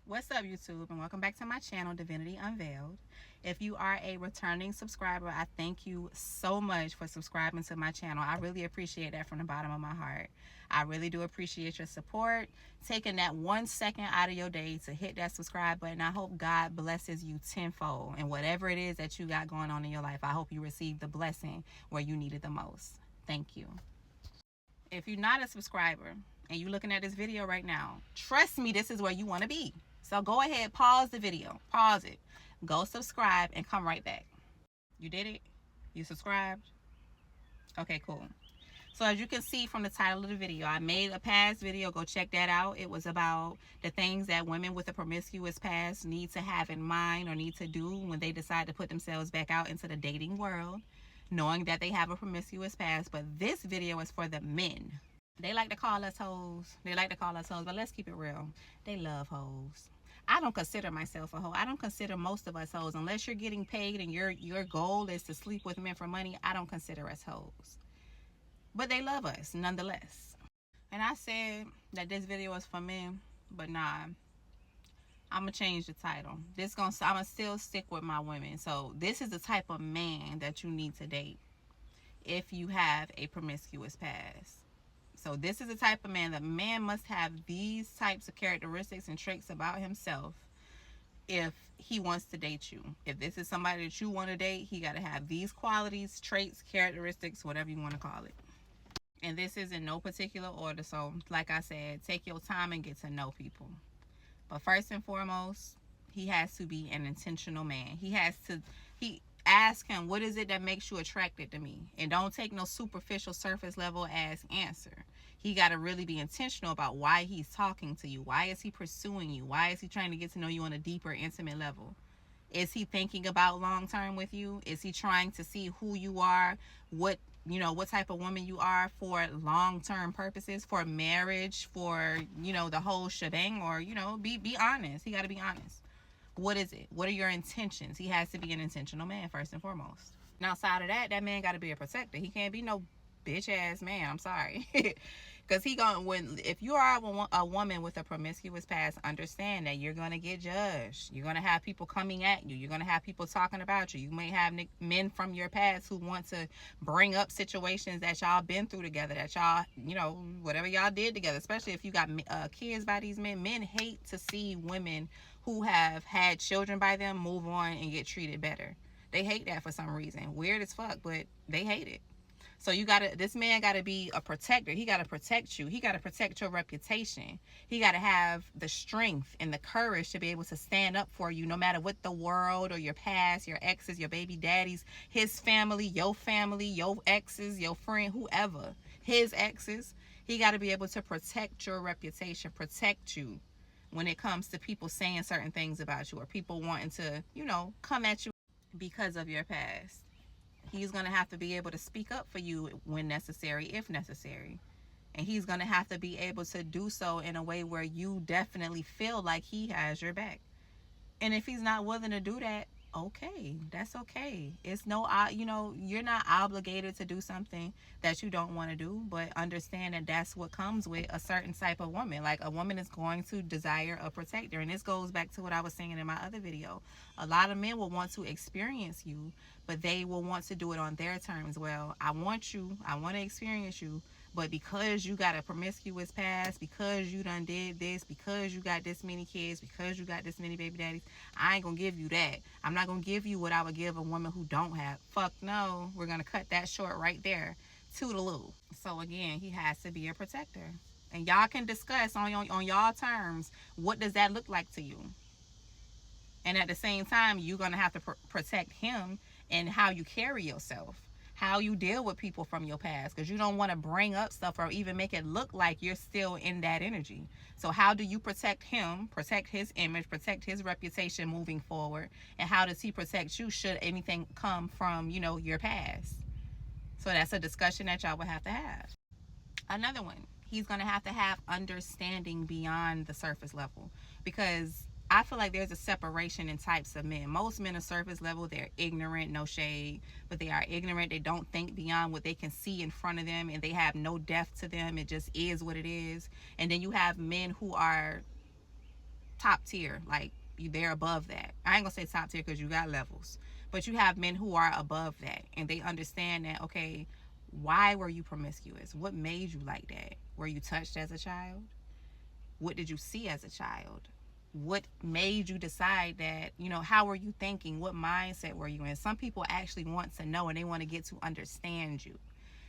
What's up, YouTube, and welcome back to my channel, Divinity Unveiled. If you are a returning subscriber, I thank you so much for subscribing to my channel. I really appreciate that from the bottom of my heart. I really do appreciate your support, taking that 1 second out of your day to hit that subscribe button. I hope God blesses you tenfold, and whatever it is that you got going on in your life, I hope you receive the blessing where you need it the most. Thank you. If you're not a subscriber and you're looking at this video right now, trust me, this is where you want to be. So go ahead, pause the video, pause it, go subscribe, and come right back. You did it? You subscribed? Okay, cool. So as you can see from the title of the video, I made a past video. Go check that out. It was about the things that women with a promiscuous past need to have in mind or need to do when they decide to put themselves back out into the dating world, knowing that they have a promiscuous past. But this video is for the men. They like to call us hoes. But let's keep it real. They love hoes. I don't consider myself a hoe. I don't consider most of us hoes. Unless you're getting paid and your goal is to sleep with men for money, I don't consider us hoes. But they love us nonetheless. And I said that this video is for men, but nah. I'm gonna change the title. I'm gonna still stick with my women. So this is the type of man that you need to date if you have a promiscuous past. So this is the type of man. The man must have these types of characteristics and traits about himself if he wants to date you. If this is somebody that you want to date, he got to have these qualities, traits, characteristics, whatever you want to call it. And this is in no particular order. So like I said, take your time and get to know people. But first and foremost, he has to be an intentional man. Ask him, what is it that makes you attracted to me? And don't take no superficial surface level as answer. He got to really be intentional about why he's talking to you. Why is he pursuing you? Why is he trying to get to know you on a deeper, intimate level? Is he thinking about long term with you? Is he trying to see who you are, what type of woman you are for long term purposes, for marriage, for, the whole shebang? Or, be honest. He got to be honest. What is it? What are your intentions? He has to be an intentional man first and foremost. And outside of that, that man got to be a protector. He can't be no bitch ass man. I'm sorry. Because if you are a woman with a promiscuous past, understand that you're going to get judged. You're going to have people coming at you. You're going to have people talking about you. You may have men from your past who want to bring up situations that y'all been through together, that y'all, whatever y'all did together, especially if you got kids by these men. Men hate to see women who have had children by them move on and get treated better. They hate that for some reason. Weird as fuck, but they hate it. So this man got to be a protector. He got to protect you. He got to protect your reputation. He got to have the strength and the courage to be able to stand up for you no matter what the world or your past, your exes, your baby daddies, his family, your exes, your friend, whoever, his exes. He got to be able to protect your reputation, protect you when it comes to people saying certain things about you or people wanting to, come at you because of your past. He's going to have to be able to speak up for you when necessary, if necessary. And he's going to have to be able to do so in a way where you definitely feel like he has your back. And if he's not willing to do that, okay, that's okay. It's you're not obligated to do something that you don't want to do, but understand that that's what comes with a certain type of woman. Like, a woman is going to desire a protector. And this goes back to what I was saying in my other video. A lot of men will want to experience you, but they will want to do it on their terms. Well, I want to experience you, but because you got a promiscuous past, because you done did this, because you got this many kids, because you got this many baby daddies, I ain't gonna give you that. I'm not gonna give you what I would give a woman who don't have. Fuck no. We're gonna cut that short right there. Toodaloo. So again, he has to be a protector. And y'all can discuss on y'all terms, what does that look like to you? And at the same time, you're gonna have to protect him and how you carry yourself, how you deal with people from your past, because you don't want to bring up stuff or even make it look like you're still in that energy. So how do you protect him, protect his image, protect his reputation moving forward? And how does he protect you should anything come from, your past? So that's a discussion that y'all would have to have. Another one, he's going to have understanding beyond the surface level, because I feel like there's a separation in types of men. Most men are surface level. They're ignorant, no shade, but they are ignorant. They don't think beyond what they can see in front of them, and they have no depth to them. It just is what it is. And then you have men who are top tier, like they're above that. I ain't gonna say top tier because you got levels, but you have men who are above that, and they understand that, okay, why were you promiscuous? What made you like that? Were you touched as a child? What did you see as a child? What made you decide that, how were you thinking? What mindset were you in? Some people actually want to know, and they want to get to understand you.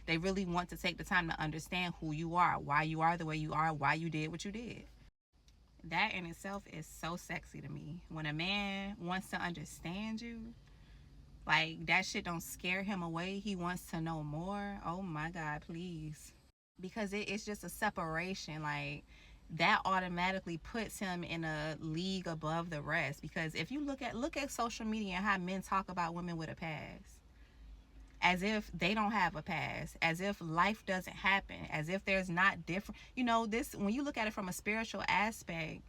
They really want to take the time to understand who you are, why you are the way you are, why you did what you did. That in itself is so sexy to me. When a man wants to understand you, like that shit don't scare him away. He wants to know more. Oh my God, please. Because it's just a separation. Like that automatically puts him in a league above the rest. Because if you look at social media and how men talk about women with a past, as if they don't have a past, as if life doesn't happen, as if there's not different. This, when you look at it from a spiritual aspect,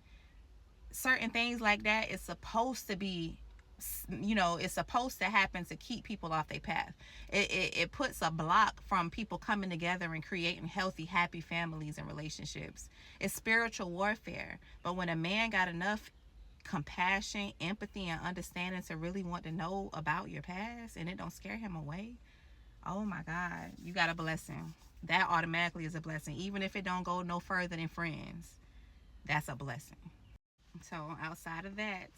certain things like that is supposed to be, it's supposed to happen to keep people off their path. It puts a block from people coming together and creating healthy, happy families and relationships. It's spiritual warfare. But when a man got enough compassion, empathy, and understanding to really want to know about your past, and it don't scare him away, oh my God, you got a blessing. That automatically is a blessing. Even if it don't go no further than friends, that's a blessing. So outside of that,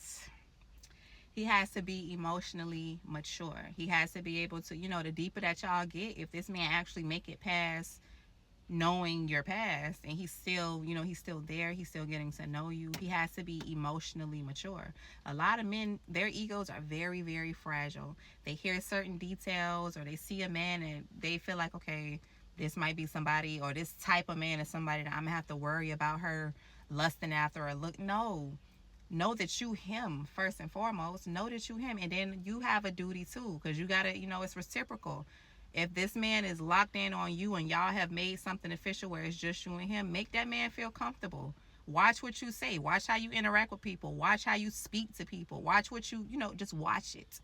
he has to be emotionally mature. He has to be able to, the deeper that y'all get, if this man actually make it past knowing your past, and he's still, he's still there, he's still getting to know you, he has to be emotionally mature. A lot of men, their egos are very, very fragile. They hear certain details, or they see a man and they feel like, okay, this might be somebody, or this type of man is somebody that I'm gonna have to worry about her lusting after, or look. No, know that you him first and foremost. Know that you him, and then you have a duty too, because you gotta, it's reciprocal. If this man is locked in on you and y'all have made something official where it's just you and him, make that man feel comfortable. Watch what you say. Watch how you interact with people. Watch how you speak to people. Watch what you, just watch it.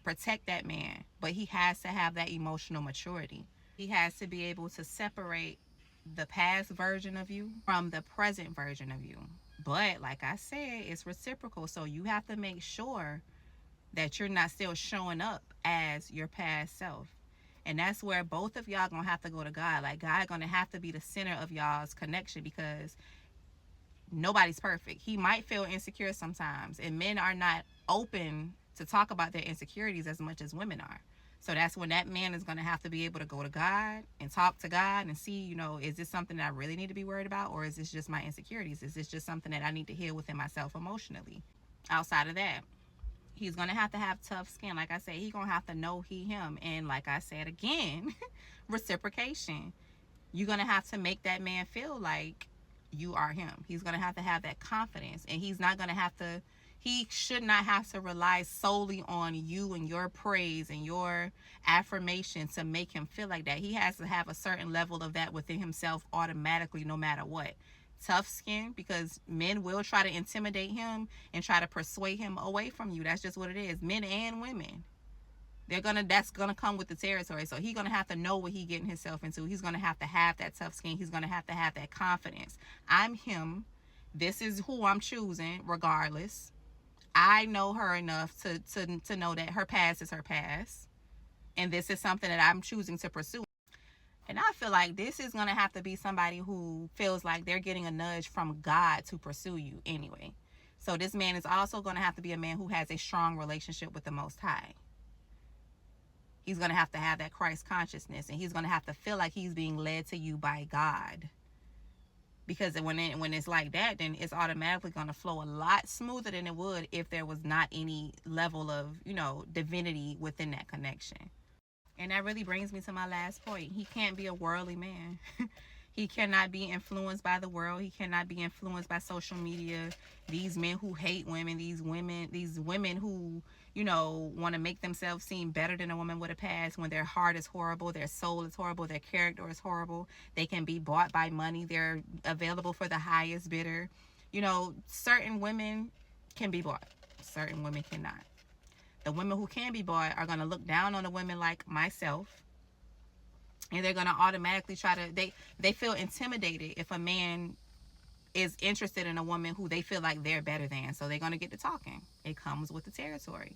Protect that man. But he has to have that emotional maturity. He has to be able to separate the past version of you from the present version of you. But like I said, it's reciprocal. So you have to make sure that you're not still showing up as your past self. And that's where both of y'all gonna have to go to God. Like, God gonna have to be the center of y'all's connection, because nobody's perfect. He might feel insecure sometimes, and men are not open to talk about their insecurities as much as women are. So that's when that man is going to have to be able to go to God and talk to God and see, is this something that I really need to be worried about, or is this just my insecurities? Is this just something that I need to heal within myself emotionally? Outside of that, he's going to have tough skin. Like I said, he's going to have to know him. And like I said again, reciprocation. You're going to have to make that man feel like you are him. He's going to have that confidence. And he's not going to he should not have to rely solely on you and your praise and your affirmation to make him feel like that. He has to have a certain level of that within himself automatically, no matter what. Tough skin, because men will try to intimidate him and try to persuade him away from you. That's just what it is. Men and women. That's gonna come with the territory. So he's gonna have to know what he's getting himself into. He's gonna have that tough skin. He's gonna have that confidence. I'm him. This is who I'm choosing, regardless. I know her enough to know that her past is her past, and this is something that I'm choosing to pursue. And I feel like this is going to have to be somebody who feels like they're getting a nudge from God to pursue you anyway. So this man is also going to have to be a man who has a strong relationship with the Most High. He's going to have that Christ consciousness, and he's going to have to feel like he's being led to you by God. Because when it's like that, then it's automatically going to flow a lot smoother than it would if there was not any level of, divinity within that connection. And that really brings me to my last point. He can't be a worldly man. He cannot be influenced by the world. He cannot be influenced by social media. These men who hate women, these women who, want to make themselves seem better than a woman with a past, when their heart is horrible, their soul is horrible, their character is horrible. They can be bought by money. They're available for the highest bidder. Certain women can be bought. Certain women cannot. The women who can be bought are going to look down on the women like myself. And they're going to automatically they feel intimidated if a man is interested in a woman who they feel like they're better than. So they're going to get to talking. It comes with the territory.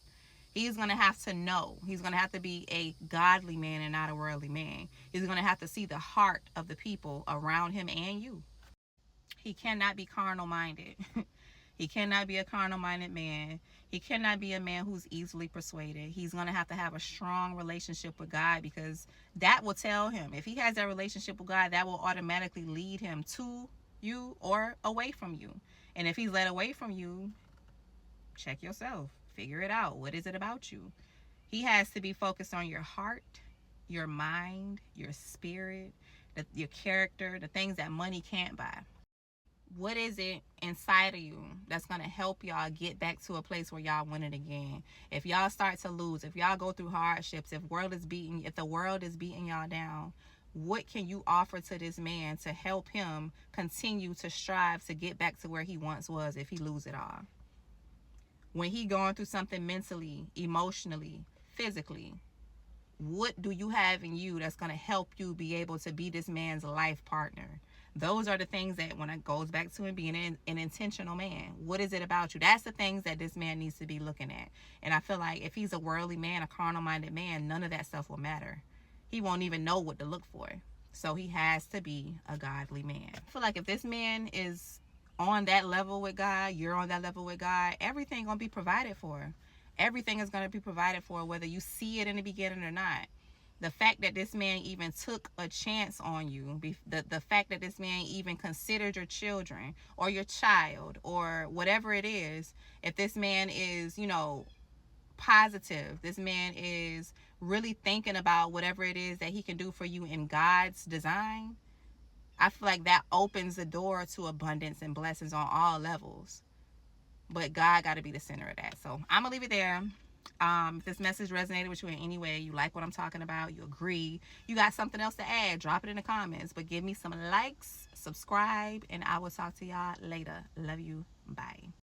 He's going to have to know. He's going to have to be a godly man and not a worldly man. He's going to have to see the heart of the people around him and you. He cannot be carnal minded. He cannot be a carnal minded man. He cannot be a man who's easily persuaded. He's going to have a strong relationship with God, because that will tell him, if he has that relationship with God, that will automatically lead him to you or away from you. And if he's led away from you, check yourself. Figure it out. What is it about you? He has to be focused on your heart, your mind, your spirit, your character, the things that money can't buy. What is it inside of you that's going to help y'all get back to a place where y'all win it again? If y'all start to lose, if y'all go through hardships, if the world is beating y'all down, what can you offer to this man to help him continue to strive to get back to where he once was if he lose it all? When he going through something mentally, emotionally, physically, what do you have in you that's going to help you be able to be this man's life partner? Those are the things that, when it goes back to him being an intentional man, what is it about you? That's the things that this man needs to be looking at. And I feel like if he's a worldly man, a carnal-minded man, none of that stuff will matter. He won't even know what to look for. So he has to be a godly man. I feel like if this man is on that level with God, you're on that level with God, everything going to be provided for. Everything is going to be provided for, whether you see it in the beginning or not. The fact that this man even took a chance on you, the fact that this man even considered your children or your child or whatever it is, if this man is, positive, this man is really thinking about whatever it is that he can do for you in God's design, I feel like that opens the door to abundance and blessings on all levels. But God got to be the center of that. So I'm going to leave it there. If this message resonated with you in any way, you like what I'm talking about, you agree, you got something else to add, drop it in the comments. But give me some likes, subscribe, and I will talk to y'all later. Love you. Bye.